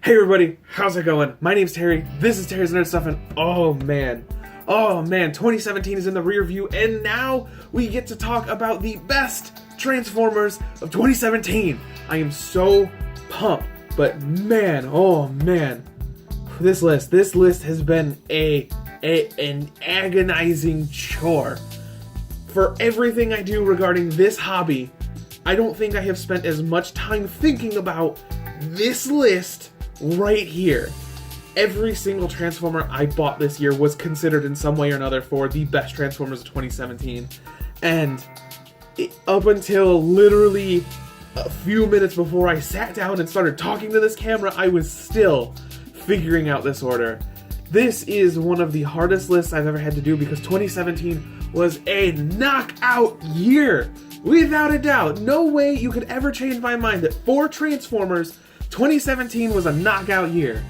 Hey everybody, how's it going? My name's Terry, this is Terry's Nerd Stuff, and oh man, 2017 is in the rear view, and now we get to talk about the best Transformers of 2017. I am so pumped, but man, oh man, this list has been an agonizing chore. For everything I do regarding this hobby, I don't think I have spent as much time thinking about this list right here. Every single Transformer I bought this year was considered in some way or another for the best Transformers of 2017. And up until literally a few minutes before I sat down and started talking to this camera, I was still figuring out this order. This is one of the hardest lists I've ever had to do because 2017 was a knockout year. Without a doubt, no way you could ever change my mind that for Transformers, 2017 was a knockout year.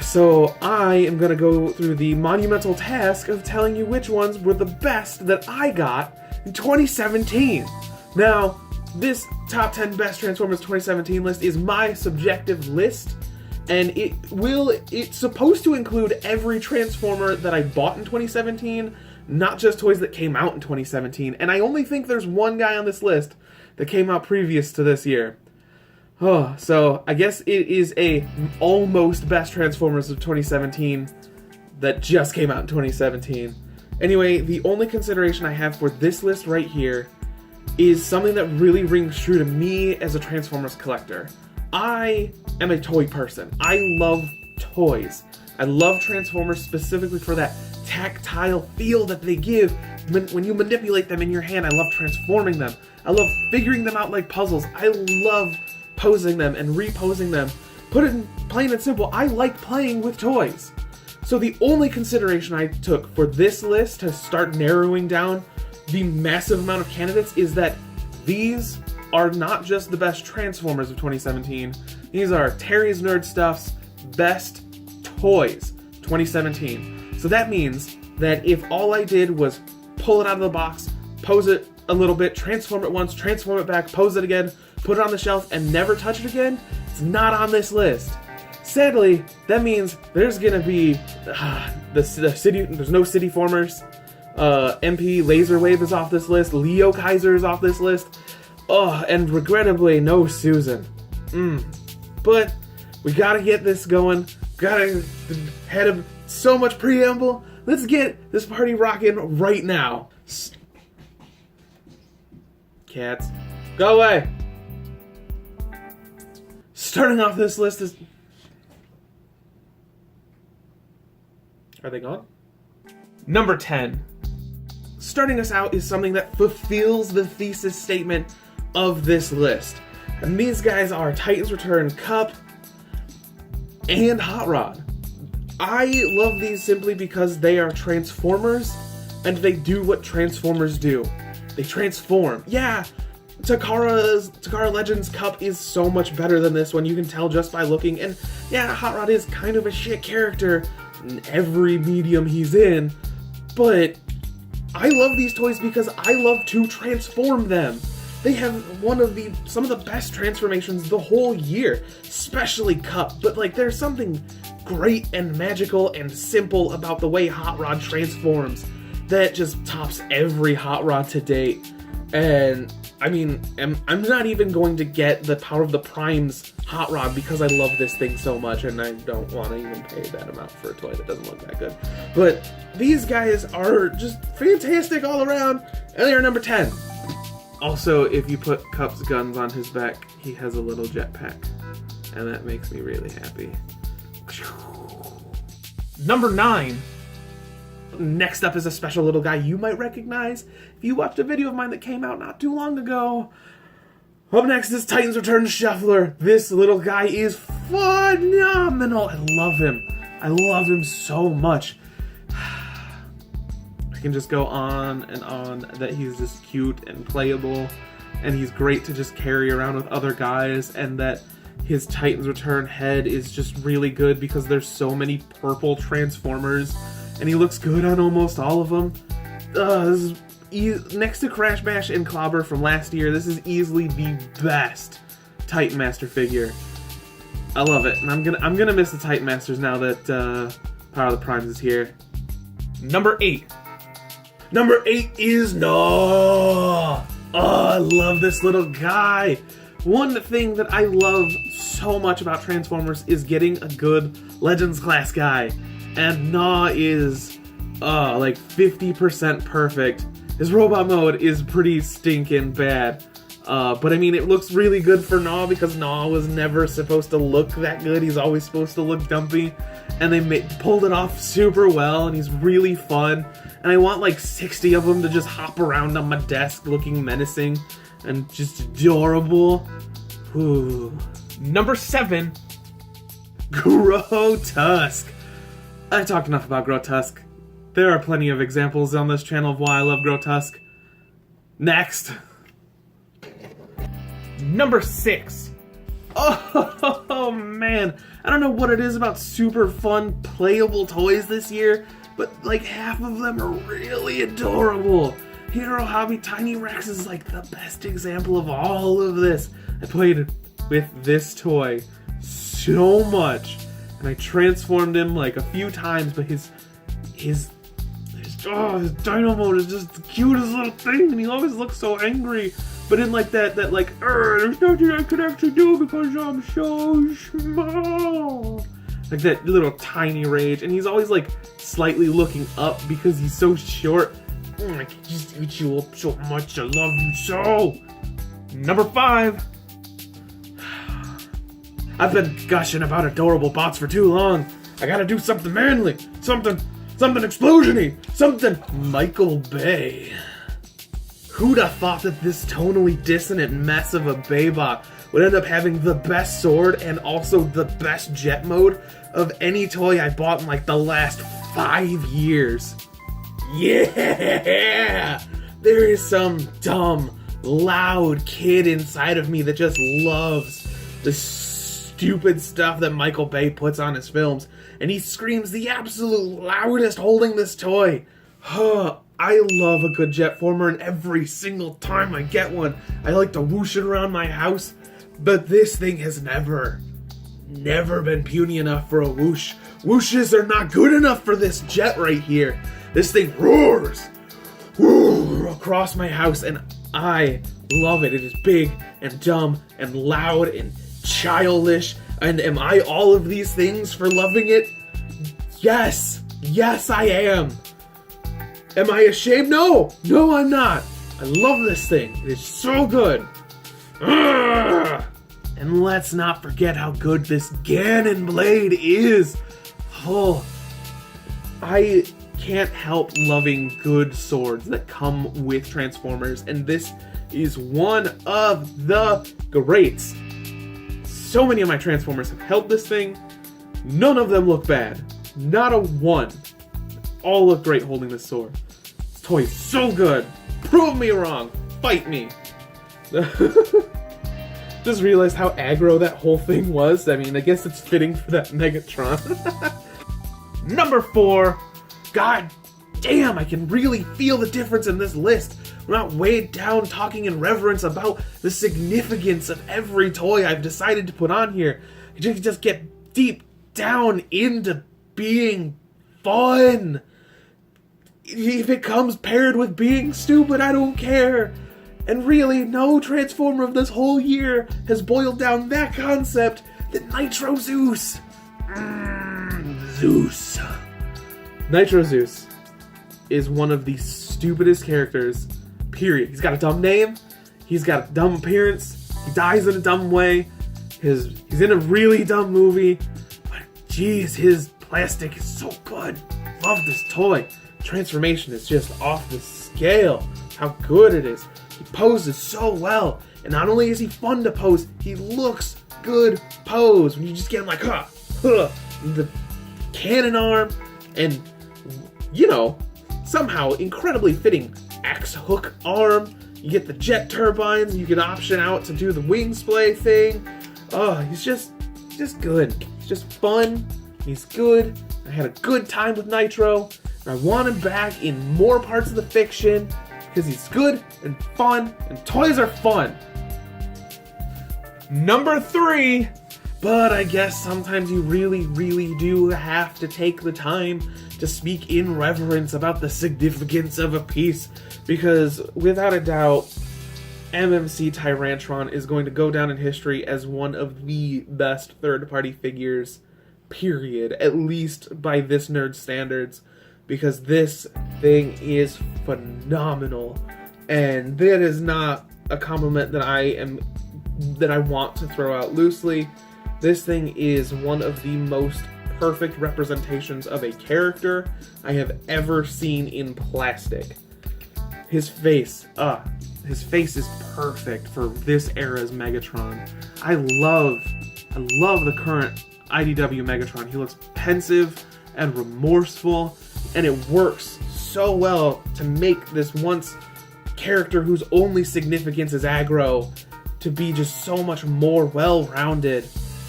So I am going to go through the monumental task of telling you which ones were the best that I got in 2017. Now, this top 10 best Transformers 2017 list is my subjective list, and it's supposed to include every Transformer that I bought in 2017, not just toys that came out in 2017. And I only think there's one guy on this list that came out previous to this year. So I guess it is a almost best Transformers of 2017 that just came out in 2017. Anyway, the only consideration I have for this list right here is something that really rings true to me as a Transformers collector. I am a toy person. I love toys. I love Transformers specifically for that tactile feel that they give when you manipulate them in your hand. I love transforming them. I love figuring them out like puzzles. I love posing them and reposing them. Put it in plain and simple, I like playing with toys. So the only consideration I took for this list to start narrowing down the massive amount of candidates is that these are not just the best Transformers of 2017, these are Terry's Nerd Stuff's best toys 2017. So that means that if all I did was pull it out of the box, pose it a little bit, transform it once, transform it back, pose it again, put it on the shelf, and never touch it again, it's not on this list. Sadly, that means there's gonna be there's no City Formers, MP Laserwave is off this list, Leo Kaiser is off this list, and regrettably no Susan. But we gotta get this going, gotta head of so much preamble, let's get this party rocking right now. Cats, go away! Starting off this list is... Are they gone? Number 10. Starting us out is something that fulfills the thesis statement of this list. And these guys are Titans Return Cup and Hot Rod. I love these simply because they are Transformers, and they do what Transformers do. They transform. Yeah, Takara Legends Cup is so much better than this one, you can tell just by looking, and yeah, Hot Rod is kind of a shit character in every medium he's in, but I love these toys because I love to transform them. They have some of the best transformations the whole year, especially Cup, but like there's something great and magical and simple about the way Hot Rod transforms that just tops every Hot Rod to date. And I mean, I'm not even going to get the Power of the Primes Hot Rod because I love this thing so much, and I don't want to even pay that amount for a toy that doesn't look that good. But these guys are just fantastic all around, and they are number 10. Also, if you put Cup's guns on his back, he has a little jetpack, and that makes me really happy. Number 9. Next up is a special little guy you might recognize if you watched a video of mine that came out not too long ago. Up next is Titans Return Shuffler. This little guy is phenomenal. I love him. I love him so much. I can just go on and on that he's just cute and playable, and he's great to just carry around with other guys, and that his Titans Return head is just really good because there's so many purple Transformers, and he looks good on almost all of them. This is next to Crash Bash and Clobber from last year, this is easily the best Titan Master figure. I love it, and I'm gonna miss the Titan Masters now that Power of the Primes is here. Number 8. Number 8 is Gnaw. Oh, I love this little guy. One thing that I love so much about Transformers is getting a good Legends class guy, and Gnaw is like 50% perfect. His robot mode is pretty stinking bad. But I mean, it looks really good for Gnaw because Gnaw was never supposed to look that good. He's always supposed to look dumpy. And they pulled it off super well, and he's really fun. And I want like 60 of them to just hop around on my desk looking menacing and just adorable. Ooh. Number 7, Grotusk. I've talked enough about Grotusk. There are plenty of examples on this channel of why I love Grotusk. Next. Number 6. Oh man, I don't know what it is about super fun playable toys this year, but like half of them are really adorable. Hero Hobby Tiny Rex is like the best example of all of this. I played with this toy so much, and I transformed him like a few times, but his dino mode is just the cutest little thing, and he always looks so angry. But in like that like, there's nothing I could actually do because I'm so small. Like that little tiny rage. And he's always like slightly looking up because he's so short. I can just eat you up so much. I love you so. Number 5. I've been gushing about adorable bots for too long. I gotta do something manly. Something explosion-y. Something Michael Bay. Who'd have thought that this tonally dissonant mess of a Baybot would end up having the best sword and also the best jet mode of any toy I bought in like the last 5 years? Yeah! There is some dumb, loud kid inside of me that just loves the stupid stuff that Michael Bay puts on his films, and he screams the absolute loudest holding this toy. I love a good jet former, and every single time I get one, I like to whoosh it around my house. But this thing has never been puny enough for a whoosh. Whooshes are not good enough for this jet right here. This thing roars across my house, and I love it. It is big and dumb and loud and childish. And am I all of these things for loving it? Yes, I am. Am I ashamed? No, I'm not. I love this thing. It is so good. Ugh! And let's not forget how good this Ganon blade is. Oh, I can't help loving good swords that come with Transformers, and this is one of the greats. So many of my Transformers have held this thing. None of them look bad. Not a one. All look great holding this sword. This toy is so good. Prove me wrong. Fight me. Just realized how aggro that whole thing was. I mean, I guess it's fitting for that Megatron. Number 4. God damn, I can really feel the difference in this list. We're not weighed down talking in reverence about the significance of every toy I've decided to put on here. I just get deep down into being fun. If it comes paired with being stupid, I don't care. And really, no Transformer of this whole year has boiled down that concept than Nitro Zeus. Zeus. Nitro Zeus is one of the stupidest characters, period. He's got a dumb name, he's got a dumb appearance, he dies in a dumb way, he's in a really dumb movie, but geez, his plastic is so good. Love this toy. Transformation is just off the scale, how good it is. He poses so well, and not only is he fun to pose, he looks good pose. When you just get him like, the cannon arm, and, you know, somehow incredibly fitting axe hook arm. You get the jet turbines, you can option out to do the wing splay thing. Oh, he's just good. He's just fun, he's good. I had a good time with Nitro, and I want him back in more parts of the fiction, because he's good and fun, and toys are fun. Number 3, But I guess sometimes you really, really do have to take the time to speak in reverence about the significance of a piece, because without a doubt, MMC Tyrantron is going to go down in history as one of the best third-party figures, period, at least by this nerd standards, because this thing is phenomenal, and that is not a compliment that I want to throw out loosely. This thing is one of the most perfect representations of a character I have ever seen in plastic. His face is perfect for this era's Megatron. I love the current IDW Megatron. He looks pensive and remorseful, and it works so well to make this once character whose only significance is aggro to be just so much more well-rounded.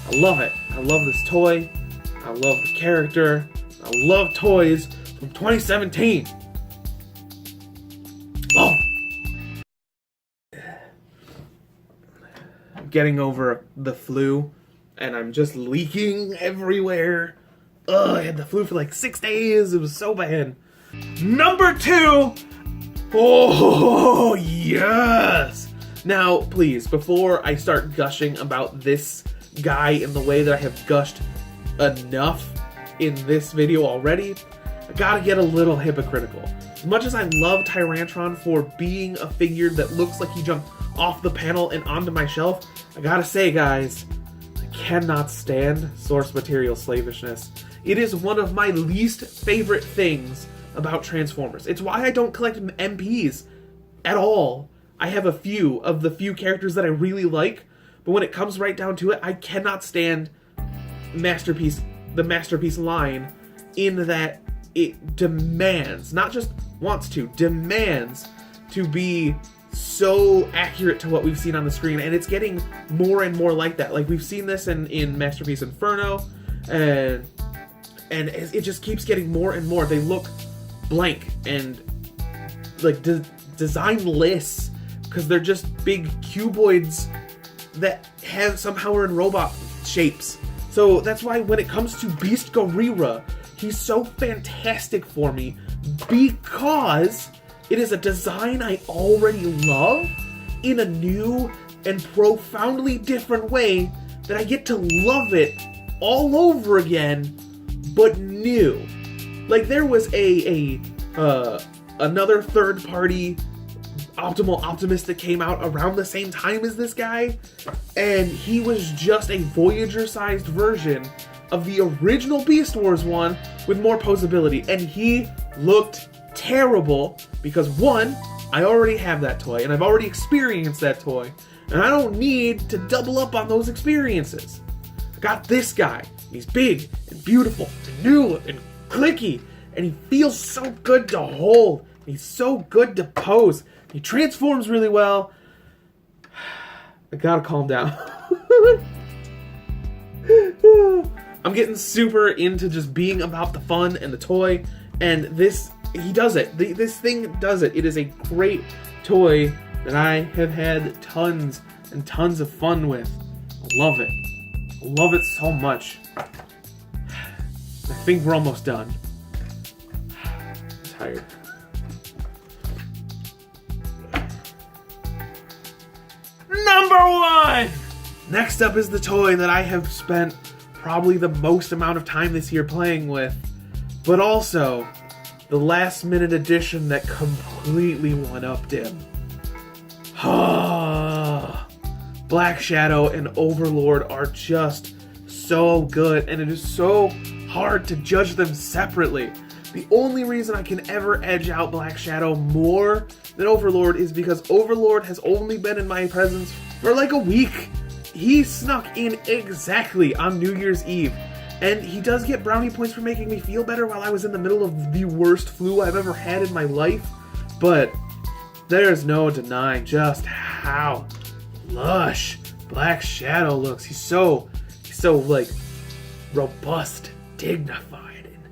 I love it. I love this toy. I love the character. I love toys from 2017. Oh! I'm getting over the flu, and I'm just leaking everywhere. Ugh, I had the flu for like 6 days. It was so bad. Number 2! Oh, yes! Now, please, before I start gushing about this guy in the way that I have gushed enough in this video already, I gotta get a little hypocritical. As much as I love Tyrantron for being a figure that looks like he jumped off the panel and onto my shelf, I gotta say, guys, I cannot stand source material slavishness. It is one of my least favorite things about Transformers. It's why I don't collect MPs at all. I have a few of the few characters that I really like, but when it comes right down to it, I cannot stand the Masterpiece line, in that it demands, not just wants to, demands to be so accurate to what we've seen on the screen, and it's getting more and more like that. Like, we've seen this in Masterpiece Inferno, and it just keeps getting more and more. They look blank and like designless, because they're just big cuboids that somehow are in robot shapes. So that's why when it comes to Beast Gorilla, he's so fantastic for me, because it is a design I already love in a new and profoundly different way that I get to love it all over again, but new. Like, there was another third-party Optimal Optimus that came out around the same time as this guy, and he was just a Voyager-sized version of the original Beast Wars one with more posability, and he looked terrible because, one, I already have that toy, and I've already experienced that toy, and I don't need to double up on those experiences. I got this guy. He's big and beautiful and new and clicky, and he feels so good to hold. He's so good to pose. He transforms really well. I gotta calm down. I'm getting super into just being about the fun and the toy, and he does it. This thing does it. It is a great toy that I have had tons and tons of fun with. I love it. I love it so much. I think we're almost done. I'm tired. Number 1! Next up is the toy that I have spent probably the most amount of time this year playing with, but also the last minute edition that completely one-upped him. Black Shadow and Overlord are just so good, and it is so hard to judge them separately. The only reason I can ever edge out Black Shadow more than Overlord is because Overlord has only been in my presence for like a week. He snuck in exactly on New Year's Eve, and he does get brownie points for making me feel better while I was in the middle of the worst flu I've ever had in my life, but there's no denying just how lush Black Shadow looks. He's so like robust, dignified, and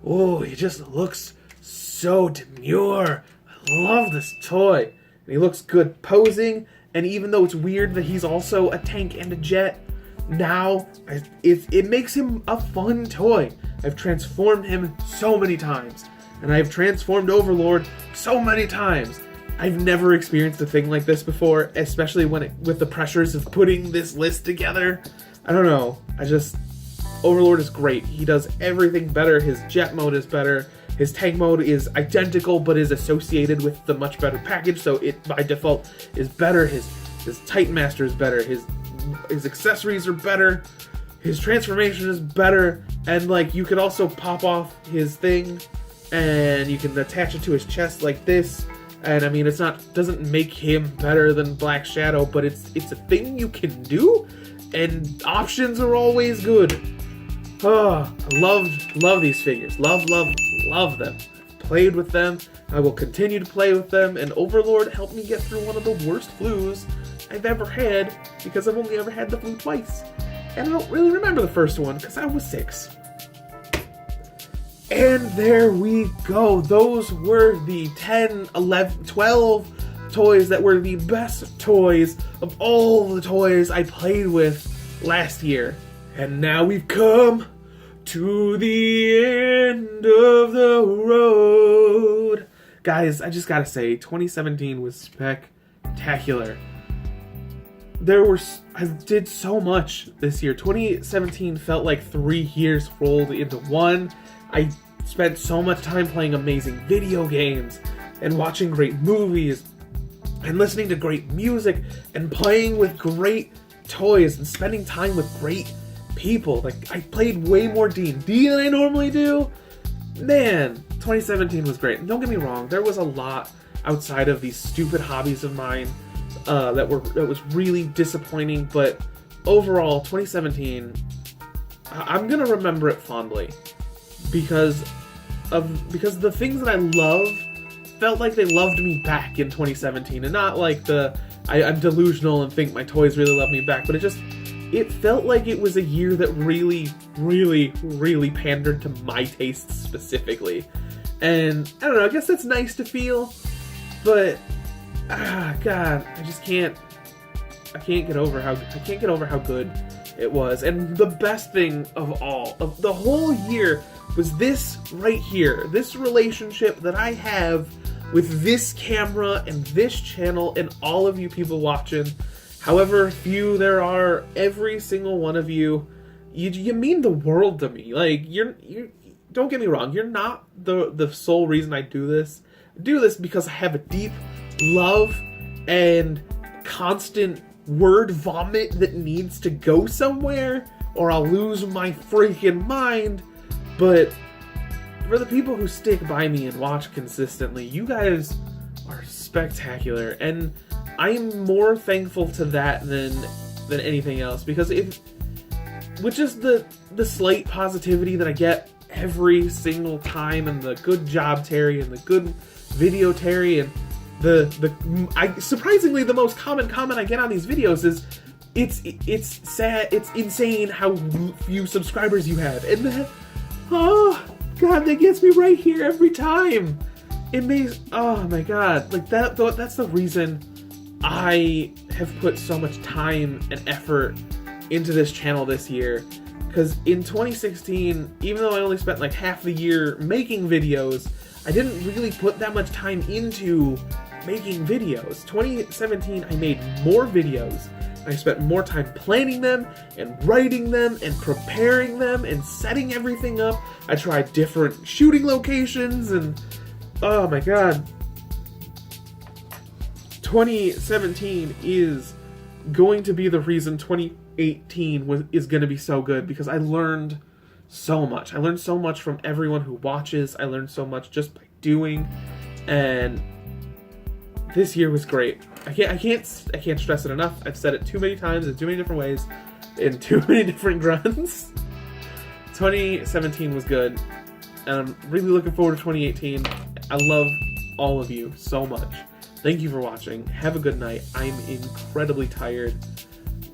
oh, he just looks so demure. I love this toy. And he looks good posing, and even though it's weird that he's also a tank and a jet, now it makes him a fun toy. I've transformed him so many times, and I've transformed Overlord so many times. I've never experienced a thing like this before, especially with the pressures of putting this list together. I don't know. Overlord is great. He does everything better. His jet mode is better. His tank mode is identical, but is associated with the much better package, so it by default is better. His Titan Master is better. His accessories are better. His transformation is better, and like you can also pop off his thing, and you can attach it to his chest like this. And I mean, doesn't make him better than Black Shadow, but it's a thing you can do, and options are always good. Oh, I love these figures. Love them. Played with them. I will continue to play with them, and Overlord helped me get through one of the worst flus I've ever had, because I've only ever had the flu twice. And I don't really remember the first one, because I was 6. And there we go. Those were the 10, 11, 12 toys that were the best toys of all the toys I played with last year. And now we've come to the end of the road. Guys, I just gotta say, 2017 was spectacular. I did so much this year. 2017 felt like 3 years rolled into one. I spent so much time playing amazing video games and watching great movies and listening to great music and playing with great toys and spending time with great people. Like, I played way more D&D than I normally do. Man, 2017 was great. Don't get me wrong, there was a lot outside of these stupid hobbies of mine that was really disappointing, but overall, 2017, I'm gonna remember it fondly because the things that I love felt like they loved me back in 2017, and not like I'm delusional and think my toys really love me back, but it felt like it was a year that really, really, really pandered to my tastes specifically. And I don't know, I guess that's nice to feel, but God, I can't get over how good it was. And the best thing of all, of the whole year, was this right here. This relationship that I have with this camera and this channel and all of you people watching. However few there are, every single one of you, you mean the world to me. Like, you don't get me wrong, you're not the sole reason I do this. I do this because I have a deep love and constant word vomit that needs to go somewhere, or I'll lose my freaking mind. But for the people who stick by me and watch consistently, you guys are spectacular, and I'm more thankful to that than anything else, because with just the slight positivity that I get every single time, and the good job Terry, and the good video Terry, and surprisingly the most common comment I get on these videos is it's sad, it's insane how few subscribers you have, and oh God, that gets me right here every time. It makes, oh my God, like that's the reason I have put so much time and effort into this channel this year. Because in 2016, even though I only spent like half the year making videos, I didn't really put that much time into making videos. 2017, I made more videos. I spent more time planning them and writing them and preparing them and setting everything up. I tried different shooting locations, and oh my God. 2017 is going to be the reason 2018 is going to be so good, because I learned so much. I learned so much from everyone who watches. I learned so much just by doing, and this year was great. I can't stress it enough. I've said it too many times in too many different ways, in too many different grunts. 2017 was good, and I'm really looking forward to 2018. I love all of you so much. Thank you for watching. Have a good night. I'm incredibly tired.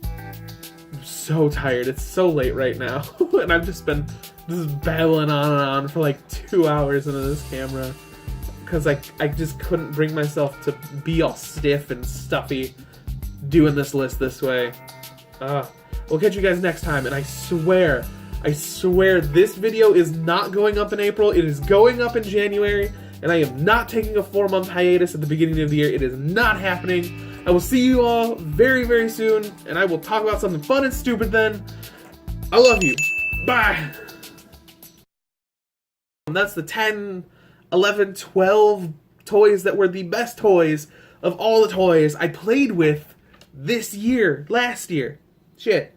I'm so tired. It's so late right now, and I've just been babbling on and on for like 2 hours into this camera, because I just couldn't bring myself to be all stiff and stuffy doing this list this way. We'll catch you guys next time, and I swear this video is not going up in April. It is going up in January, and I am not taking a 4-month hiatus at the beginning of the year. It is not happening. I will see you all very, very soon, and I will talk about something fun and stupid then. I love you. Bye. And that's the 10, 11, 12 toys that were the best toys of all the toys I played with this year, last year. Shit.